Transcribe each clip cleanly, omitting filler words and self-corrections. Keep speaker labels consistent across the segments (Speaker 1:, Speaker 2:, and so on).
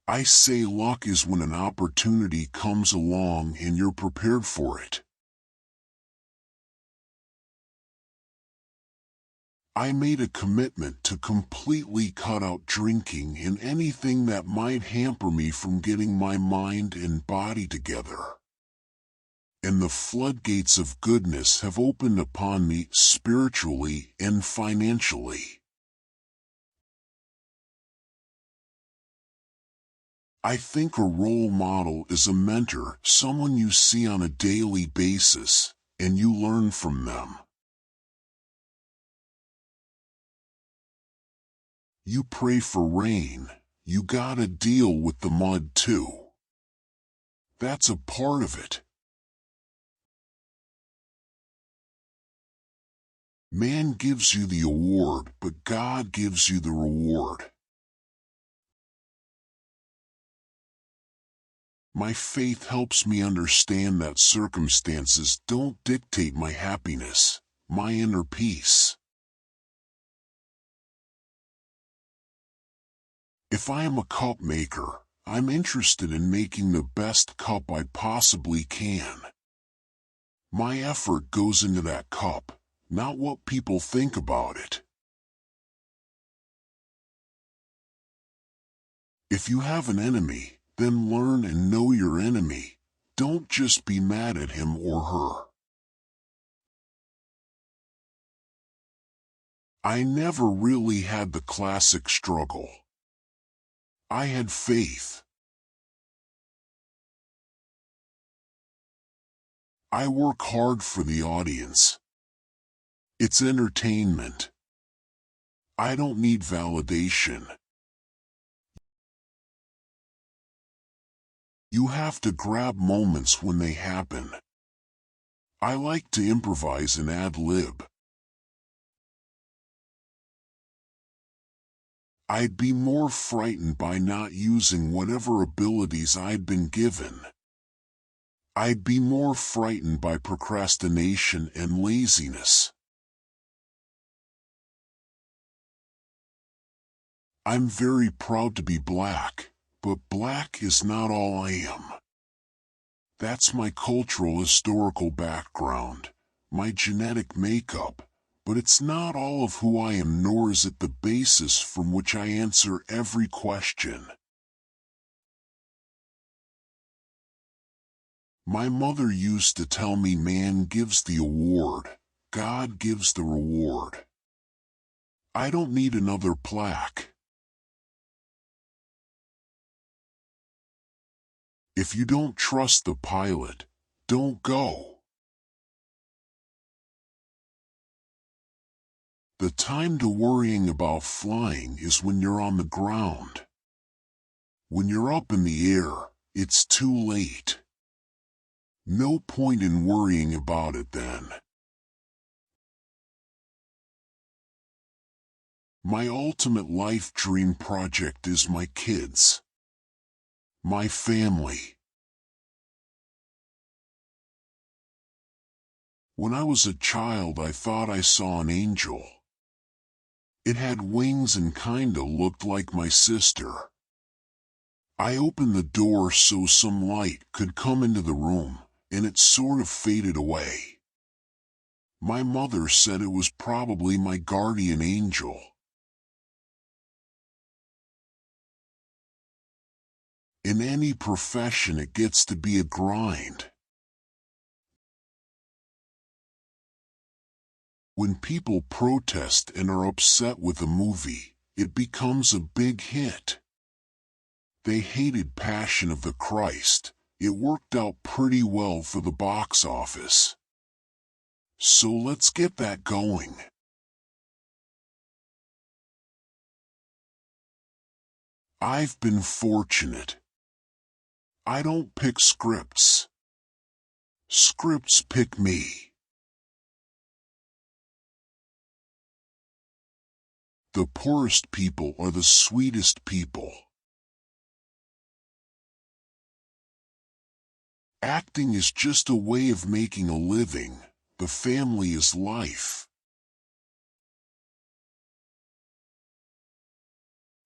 Speaker 1: I say luck is when an opportunity comes along and you're prepared for it. I made a commitment to completely cut out drinking and anything that might hamper me from getting my mind and body together. And the floodgates of goodness have opened upon me spiritually and financially. I think a role model is a mentor, someone you see on a daily basis, and you learn from them. You pray for rain, you gotta deal with the mud too. That's a part of it. Man gives you the award, but God gives you the reward. My faith helps me understand that circumstances don't dictate my happiness, my inner peace. If I am a cup maker, I'm interested in making the best cup I possibly can. My effort goes into that cup, not what people think about it. If you have an enemy, then learn and know your enemy. Don't just be mad at him or her. I never really had the classic struggle. I had faith. I work hard for the audience. It's entertainment. I don't need validation. You have to grab moments when they happen. I like to improvise and ad-lib. I'd be more frightened by not using whatever abilities I'd been given. I'd be more frightened by procrastination and laziness. I'm very proud to be black, but black is not all I am. That's my cultural historical background, my genetic makeup, but it's not all of who I am, nor is it the basis from which I answer every question. My mother used to tell me man gives the award, God gives the reward. I don't need another plaque. If you don't trust the pilot, don't go. The time to worrying about flying is when you're on the ground. When you're up in the air, it's too late. No point in worrying about it then. My ultimate life dream project is my kids. My family. When I was a child, I thought I saw an angel. It had wings and kinda looked like my sister. I opened the door so some light could come into the room, and it sort of faded away. My mother said it was probably my guardian angel. In any profession, it gets to be a grind. When people protest and are upset with a movie, it becomes a big hit. They hated Passion of the Christ. It worked out pretty well for the box office. So let's get that going. I've been fortunate. I don't pick scripts. Scripts pick me. The poorest people are the sweetest people. Acting is just a way of making a living. The family is life.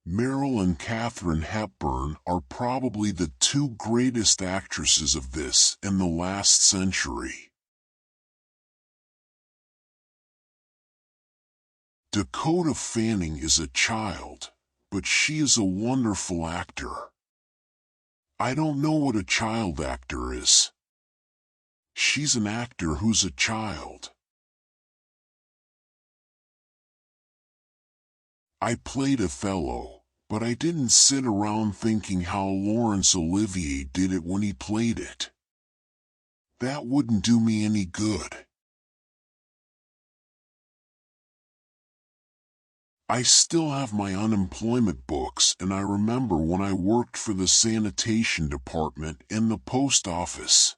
Speaker 1: Meryl and Katharine Hepburn are probably the two greatest actresses of this and the last century. Dakota Fanning is a child, but she is a wonderful actor. I don't know what a child actor is. She's an actor who's a child. I played Othello, but I didn't sit around thinking how Laurence Olivier did it when he played it. That wouldn't do me any good. I still have my unemployment books, and I remember when I worked for the sanitation department in the post office.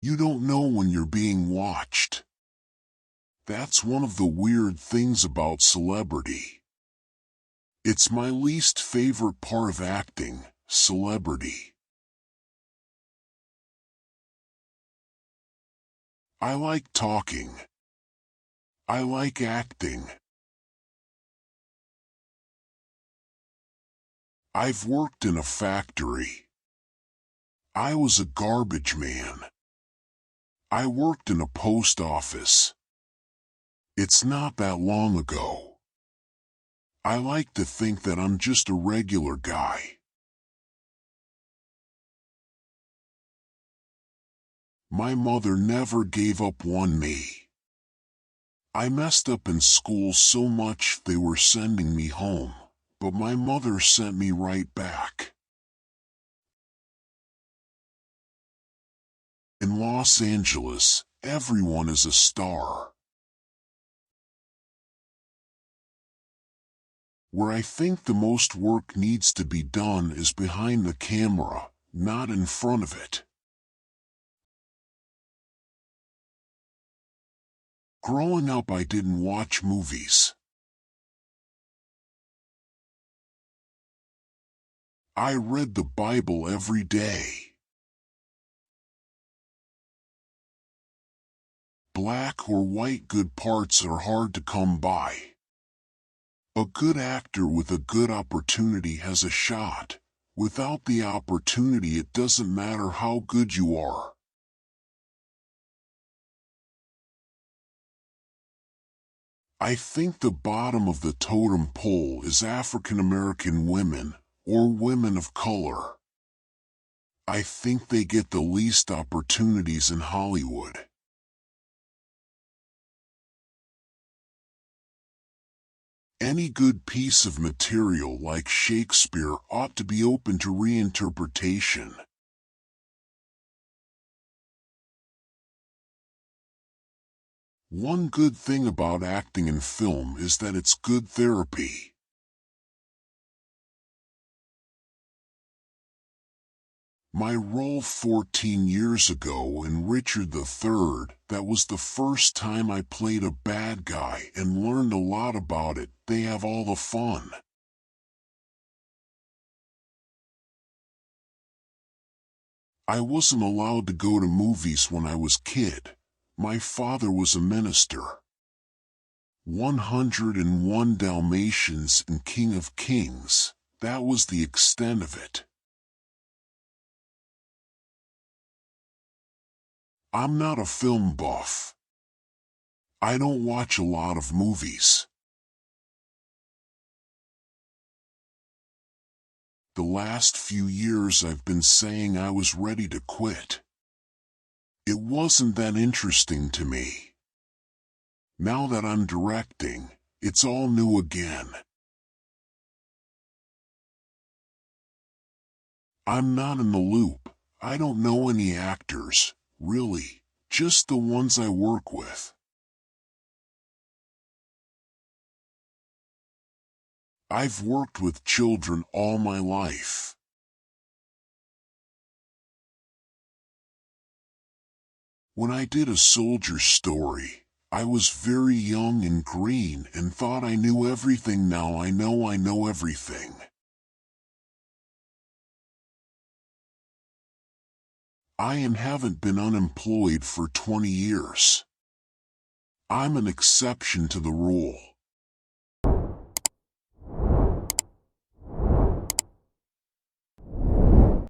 Speaker 1: You don't know when you're being watched. That's one of the weird things about celebrity. It's my least favorite part of acting, celebrity. I like talking. I like acting. I've worked in a factory. I was a garbage man. I worked in a post office. It's not that long ago. I like to think that I'm just a regular guy. My mother never gave up on me. I messed up in school so much they were sending me home, but my mother sent me right back. In Los Angeles, everyone is a star. Where I think the most work needs to be done is behind the camera, not in front of it. Growing up, I didn't watch movies. I read the Bible every day. Black or white good parts are hard to come by. A good actor with a good opportunity has a shot. Without the opportunity, it doesn't matter how good you are. I think the bottom of the totem pole is African American women, or women of color. I think they get the least opportunities in Hollywood. Any good piece of material like Shakespeare ought to be open to reinterpretation. One good thing about acting in film is that it's good therapy. My role 14 years ago in Richard III, that was the first time I played a bad guy and learned a lot about it. They have all the fun. I wasn't allowed to go to movies when I was kid. My father was a minister. 101 Dalmatians and King of Kings, that was the extent of it. I'm not a film buff. I don't watch a lot of movies. The last few years I've been saying I was ready to quit. It wasn't that interesting to me. Now that I'm directing, it's all new again. I'm not in the loop. I don't know any actors, really, just the ones I work with. I've worked with children all my life. When I did A Soldier's Story, I was very young and green and thought I knew everything. Now I know everything. I haven't been unemployed for 20 years. I'm an exception to the rule.